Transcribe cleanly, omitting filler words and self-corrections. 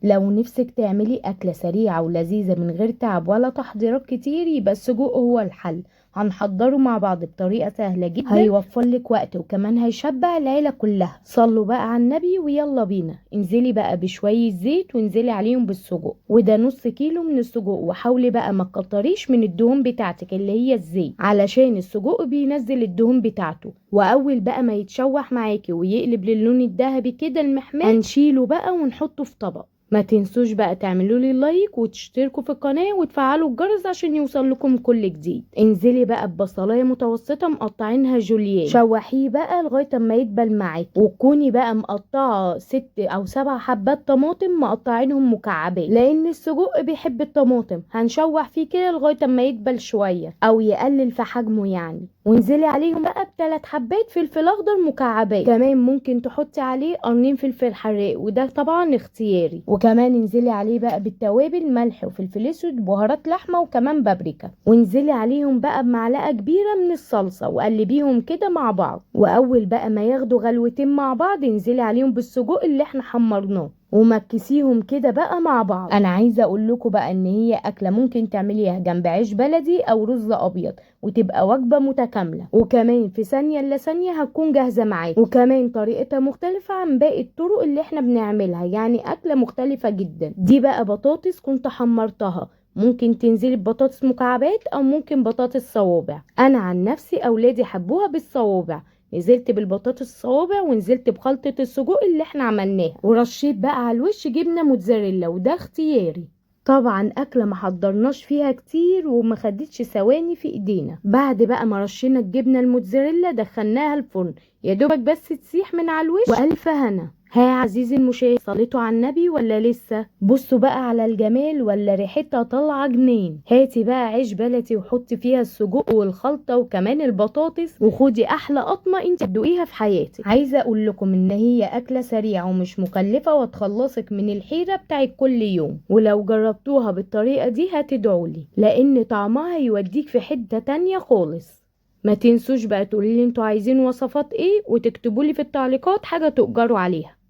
لو نفسك تعملي أكلة سريعة ولذيذة من غير تعب ولا تحضيرات كتير، يبقى السجق هو الحل. هنحضره مع بعض بطريقة سهلة جدا، هيوفر لك وقت وكمان هيشبع العيلة كلها. صلوا بقى على النبي ويلا بينا. انزلي بقى بشوية زيت وانزلي عليهم بالسجق، وده نص كيلو من السجق. وحاولي بقى ما تكتريش من الدهون بتاعتك اللي هي الزيت، علشان السجق بينزل الدهون بتاعته. واول بقى ما يتشوح معاكي ويقلب للون الذهبي كده المحمر، هنشيله بقى ونحطه في طبق. ما تنسوش بقى تعملوا لي لايك وتشتركوا في القناة وتفعلوا الجرس عشان يوصل لكم كل جديد. انزلي بقى ببصلايه متوسطة مقطعينها جوليان، شوحيه بقى لغاية ما يدبل معاكي. وتكوني بقى مقطعة 6 أو 7 حبات طماطم مقطعينهم مكعبات، لان السجق بيحب الطماطم. هنشوح فيه كده لغاية ما يدبل شوية او يقلل في حجمه يعني. وانزلي عليهم بقى ب3 حبات فلفل اخضر مكعبات، كمان ممكن تحطي عليه قرنين فلفل حراق وده طبعا اختياري. وكمان انزلي عليه بقى بالتوابل، ملح وفلفل اسود وبهارات لحمه وكمان بابريكا. وانزلي عليهم بقى بمعلقه كبيره من الصلصه وقلبيهم كده مع بعض. واول بقى ما ياخدوا غلوتين مع بعض انزلي عليهم بالسجق اللي احنا حمرناه ومكسيهم كده بقى مع بعض. انا عايزه اقول لكم بقى ان هي اكله ممكن تعمليها جنب عيش بلدي او رز ابيض وتبقى وجبه متكامله، وكمان في ثانيه الا ثانيه هتكون جاهزه معاكي. وكمان طريقتها مختلفه عن باقي الطرق اللي احنا بنعملها، يعني اكله مختلفه جدا. دي بقى بطاطس كنت حمرتها، ممكن تنزلي ببطاطس مكعبات او ممكن بطاطس صوابع. انا عن نفسي اولادي حبوها بالصوابع، نزلت بالبطاطس الصوابع ونزلت بخلطة السجق اللي احنا عملناها، ورشيت بقى على الوش جبنة موتزاريلا وده اختياري. طبعا اكله ما حضرناش فيها كتير وما خدتش ثواني في ايدينا. بعد بقى ما رشينا الجبنه الموتزاريلا دخلناها الفرن، يا دوبك بس تسيح من على الوش والف هنا. ها عزيزي المشاهد، صليتوا على النبي ولا لسه؟ بصوا بقى على الجمال، ولا ريحتها طالعه جنين. هاتي بقى عيش بلدي وحطي فيها السجق والخلطه وكمان البطاطس وخدي احلى قطمه انت تدوقيها في حياتك. عايزه اقول لكم ان هي اكله سريعه ومش مكلفه وتخلصك من الحيره بتاعت كل يوم. ولو جربتوها بالطريقه دي هتدعولي، لان طعمها يوديك في حته تانية خالص. ما تنسوش بقى تقولي لي انتوا عايزين وصفات ايه وتكتبوا لي في التعليقات حاجه تؤجروا عليها.